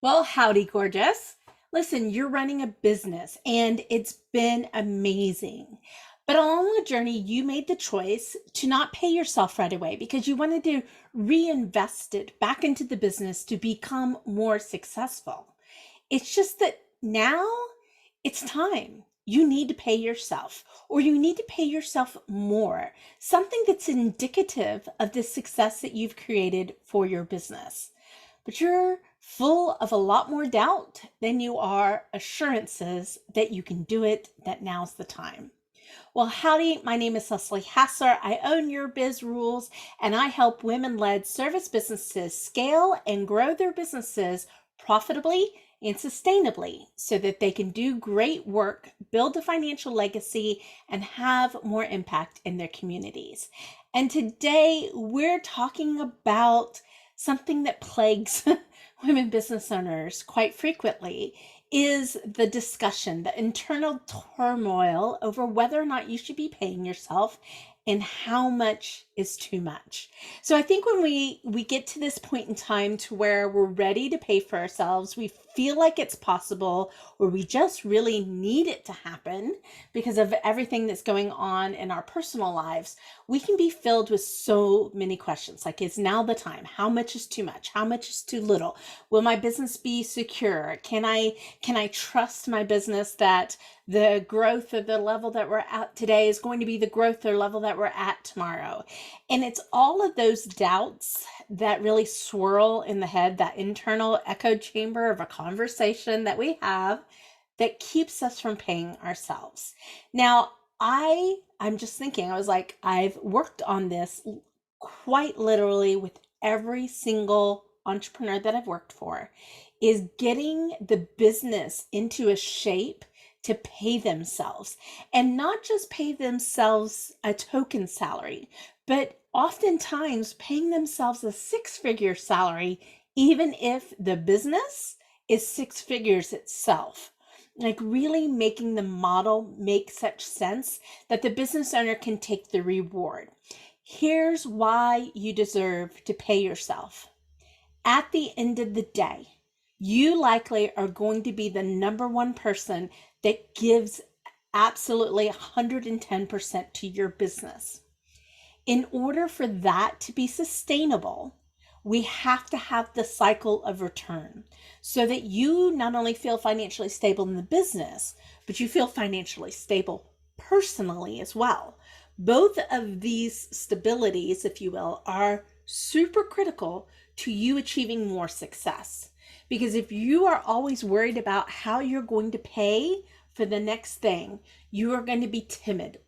Well, howdy, gorgeous. Listen, you're running a business and it's been amazing. But along the journey, you made the choice to not pay yourself right away because you wanted to reinvest it back into the business to become more successful. It's just that now it's time. You need to pay yourself, or you need to pay yourself more, something that's indicative of the success that you've created for your business. But you're full of a lot more doubt than you are assurances that you can do it, that now's the time. Well, howdy, my name is Cecily Hassler. I own Your Biz Rules, and I help women led service businesses scale and grow their businesses profitably and sustainably so that they can do great work, build a financial legacy, and have more impact in their communities. And today we're talking about something that plagues women business owners quite frequently is the discussion, the internal turmoil over whether or not you should be paying yourself and how much is too much. So I think when we get to this point in time to where we're ready to pay for ourselves, we feel like it's possible, or we just really need it to happen because of everything that's going on in our personal lives, we can be filled with so many questions. Like, is now the time? How much is too much? How much is too little? Will my business be secure? Can I trust my business that the growth of the level that we're at today is going to be the growth or level that we're at tomorrow? And it's all of those doubts that really swirl in the head, that internal echo chamber of a conversation that we have that keeps us from paying ourselves. Now, I'm just thinking, I was like, I've worked on this quite literally with every single entrepreneur that I've worked for, is getting the business into a shape to pay themselves, and not just pay themselves a token salary, but oftentimes paying themselves a six-figure salary, even if the business is six figures itself. Like, really making the model make such sense that the business owner can take the reward. Here's why you deserve to pay yourself. At the end of the day, you likely are going to be the number one person that gives absolutely 110% to your business. In order for that to be sustainable, we have to have the cycle of return so that you not only feel financially stable in the business, but you feel financially stable personally as well. Both of these stabilities, if you will, are super critical to you achieving more success. Because if you are always worried about how you're going to pay for the next thing, you are going to be timid.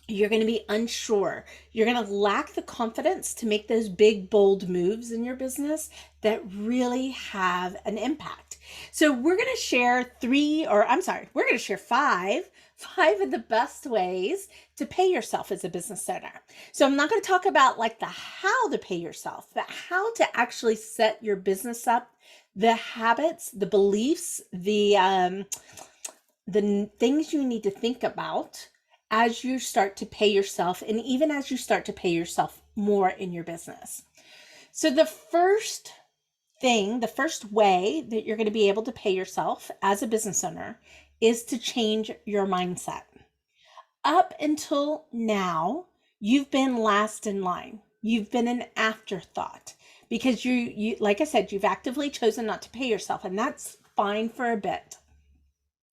You're going to be unsure. You're going to lack the confidence to make those big, bold moves in your business that really have an impact. So we're going to share we're going to share five of the best ways to pay yourself as a business owner. So I'm not going to talk about like the how to pay yourself, but how to actually set your business up, the habits, the beliefs, the things you need to think about as you start to pay yourself, and even as you start to pay yourself more in your business. So the first way that you're going to be able to pay yourself as a business owner is to change your mindset. Up until now, you've been last in line. You've been an afterthought because you like I said, you've actively chosen not to pay yourself, and that's fine for a bit.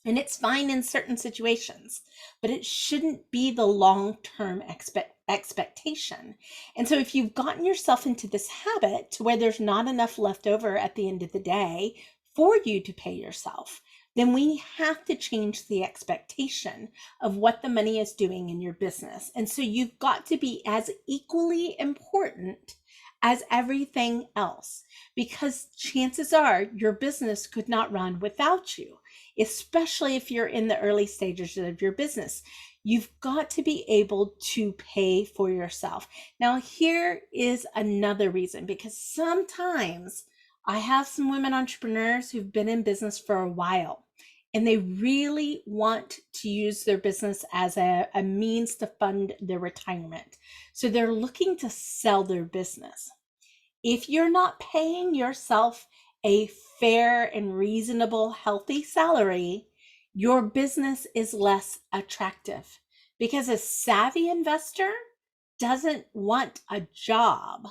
And it's fine in certain situations, but it shouldn't be the long-term expectation. And so if you've gotten yourself into this habit to where there's not enough left over at the end of the day for you to pay yourself, then we have to change the expectation of what the money is doing in your business. And so you've got to be as equally important as everything else, because chances are your business could not run without you, especially if you're in the early stages of your business. You've got to be able to pay for yourself. Now, here is another reason, because sometimes I have some women entrepreneurs who've been in business for a while, and they really want to use their business as a means to fund their retirement. So they're looking to sell their business. If you're not paying yourself a fair and reasonable, healthy salary, your business is less attractive because a savvy investor doesn't want a job.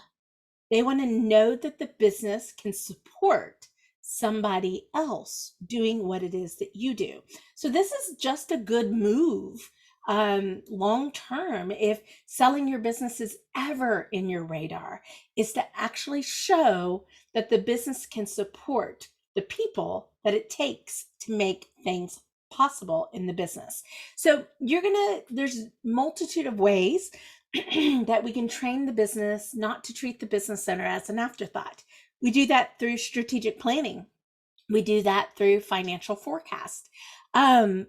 They want to know that the business can support somebody else doing what it is that you do. So this is just a good move long term. If selling your business is ever in your radar, is to actually show that the business can support the people that it takes to make things possible in the business. So there's multitude of ways that we can train the business not to treat the business owner as an afterthought. We do that through strategic planning. We do that through financial forecast.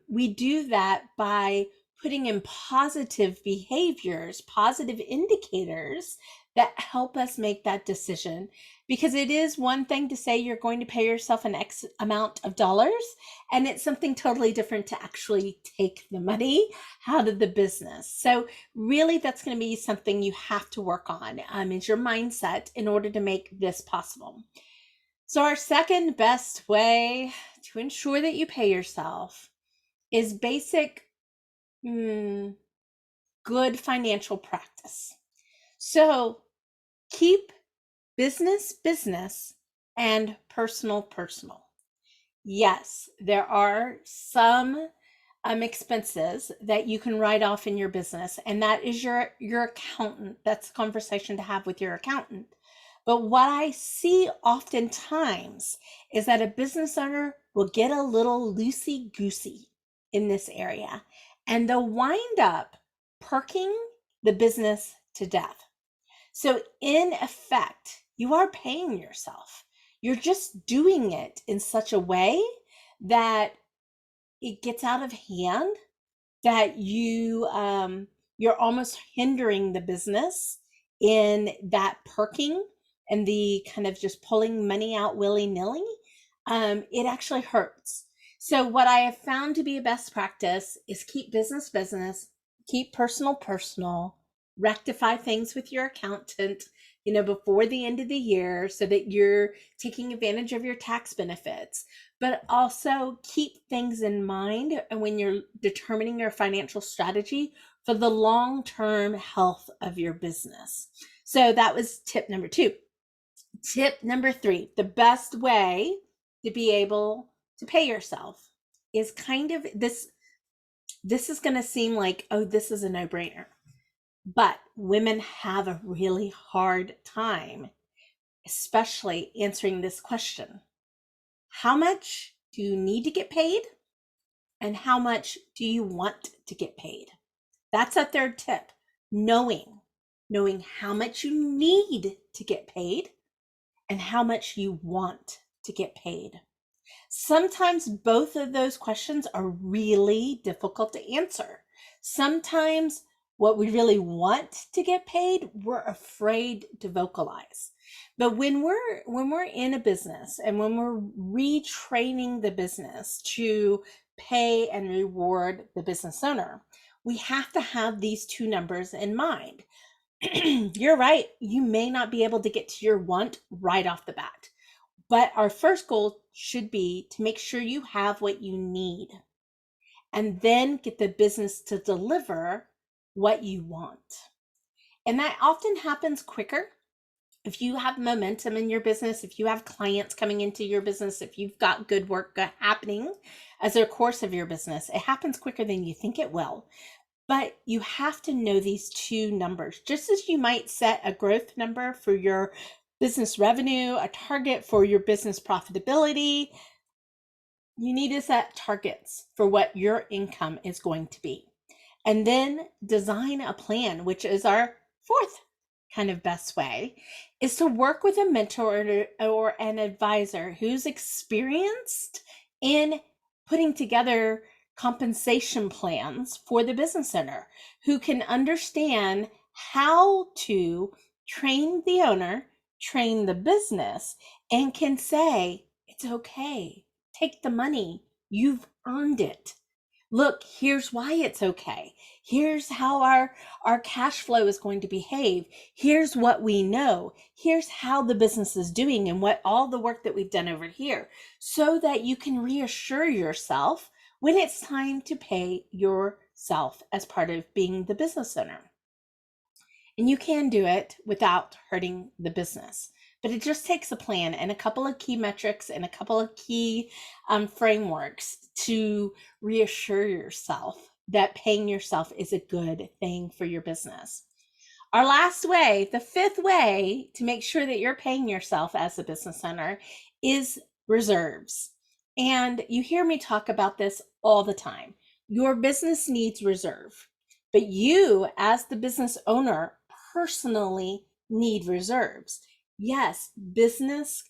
We do that by putting in positive behaviors, positive indicators that help us make that decision. Because it is one thing to say you're going to pay yourself an X amount of dollars, and it's something totally different to actually take the money out of the business. So really, that's going to be something you have to work on, is your mindset in order to make this possible. So our second best way to ensure that you pay yourself is basic good financial practice. So keep business business and personal personal. Yes, there are some expenses that you can write off in your business, and that is your accountant. That's a conversation to have with your accountant. But what I see oftentimes is that a business owner will get a little loosey-goosey in this area, and they'll wind up perking the business to death. So in effect, you are paying yourself. You're just doing it in such a way that it gets out of hand, that you're almost hindering the business in that perking and the kind of just pulling money out willy-nilly. It actually hurts. So what I have found to be a best practice is keep business business, keep personal personal, rectify things with your accountant, before the end of the year so that you're taking advantage of your tax benefits, but also keep things in mind when you're determining your financial strategy for the long-term health of your business. So that was tip number 2. Tip number 3, the best way to be able to pay yourself is kind of this is going to seem like, oh, this is a no-brainer. But women have a really hard time, especially answering this question. How much do you need to get paid? And how much do you want to get paid? That's a third tip. Knowing how much you need to get paid and how much you want to get paid. Sometimes both of those questions are really difficult to answer. Sometimes what we really want to get paid, we're afraid to vocalize. But when we're in a business and when we're retraining the business to pay and reward the business owner, we have to have these two numbers in mind. You're right, you may not be able to get to your want right off the bat. But our first goal should be to make sure you have what you need and then get the business to deliver what you want. And that often happens quicker if you have momentum in your business, if you have clients coming into your business, if you've got good work happening as a course of your business. It happens quicker than you think it will. But you have to know these two numbers. Just as you might set a growth number for your business revenue, a target for your business profitability, you need to set targets for what your income is going to be. And then design a plan, which is our fourth kind of best way, is to work with a mentor or an advisor who's experienced in putting together compensation plans for the business owner, who can understand how to train the owner, train the business, and can say, it's okay, take the money, you've earned it. Look, here's why it's okay. Here's how our cash flow is going to behave. Here's what we know. Here's how the business is doing and what all the work that we've done over here, so that you can reassure yourself when it's time to pay yourself as part of being the business owner. And you can do it without hurting the business. But it just takes a plan and a couple of key metrics and a couple of key frameworks to reassure yourself that paying yourself is a good thing for your business. Our last way, the fifth way to make sure that you're paying yourself as a business owner, is reserves. And you hear me talk about this all the time. Your business needs reserve, but you, as the business owner, personally need reserves. Yes, business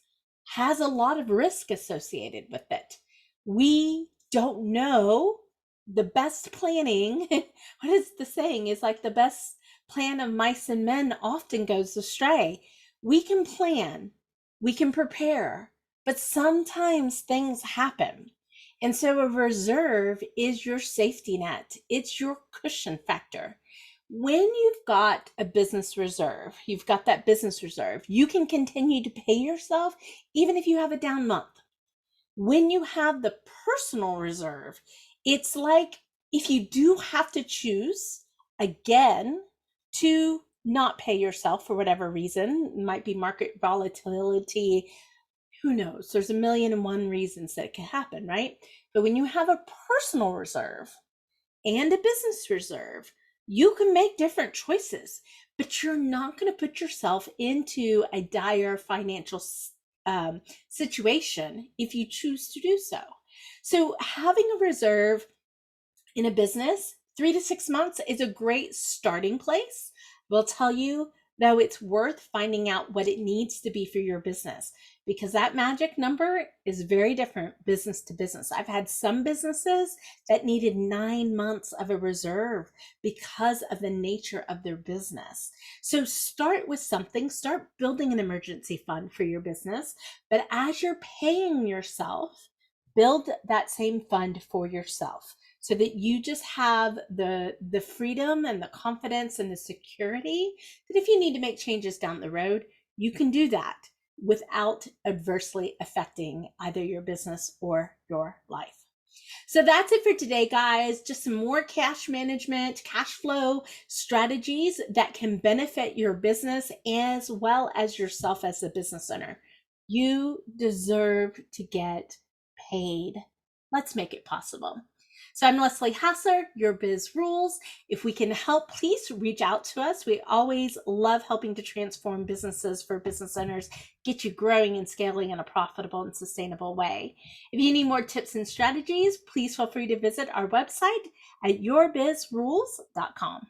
has a lot of risk associated with it. We don't know the best planning. What is the saying? Is like the best plan of mice and men often goes astray. We can plan, we can prepare, but sometimes things happen. And so a reserve is your safety net. It's your cushion factor. When you've got a business reserve, you've got that business reserve, you can continue to pay yourself even if you have a down month. When you have the personal reserve, it's like if you do have to choose again to not pay yourself for whatever reason, it might be market volatility, who knows? There's a million and one reasons that it can happen, right? But when you have a personal reserve and a business reserve, you can make different choices, but you're not going to put yourself into a dire financial situation if you choose to do so. So having a reserve in a business, 3 to 6 months is a great starting place. We'll tell you, though, it's worth finding out what it needs to be for your business, because that magic number is very different business to business. I've had some businesses that needed 9 months of a reserve because of the nature of their business. So start with something, start building an emergency fund for your business, but as you're paying yourself, build that same fund for yourself, so that you just have the freedom and the confidence and the security that if you need to make changes down the road, you can do that without adversely affecting either your business or your life. So that's it for today, guys. Just some more cash management, cash flow strategies that can benefit your business as well as yourself as a business owner. You deserve to get paid. Let's make it possible. So I'm Leslie Hasser, your Biz Rules. If we can help, please reach out to us. We always love helping to transform businesses for business owners, get you growing and scaling in a profitable and sustainable way. If you need more tips and strategies, please feel free to visit our website at yourbizrules.com.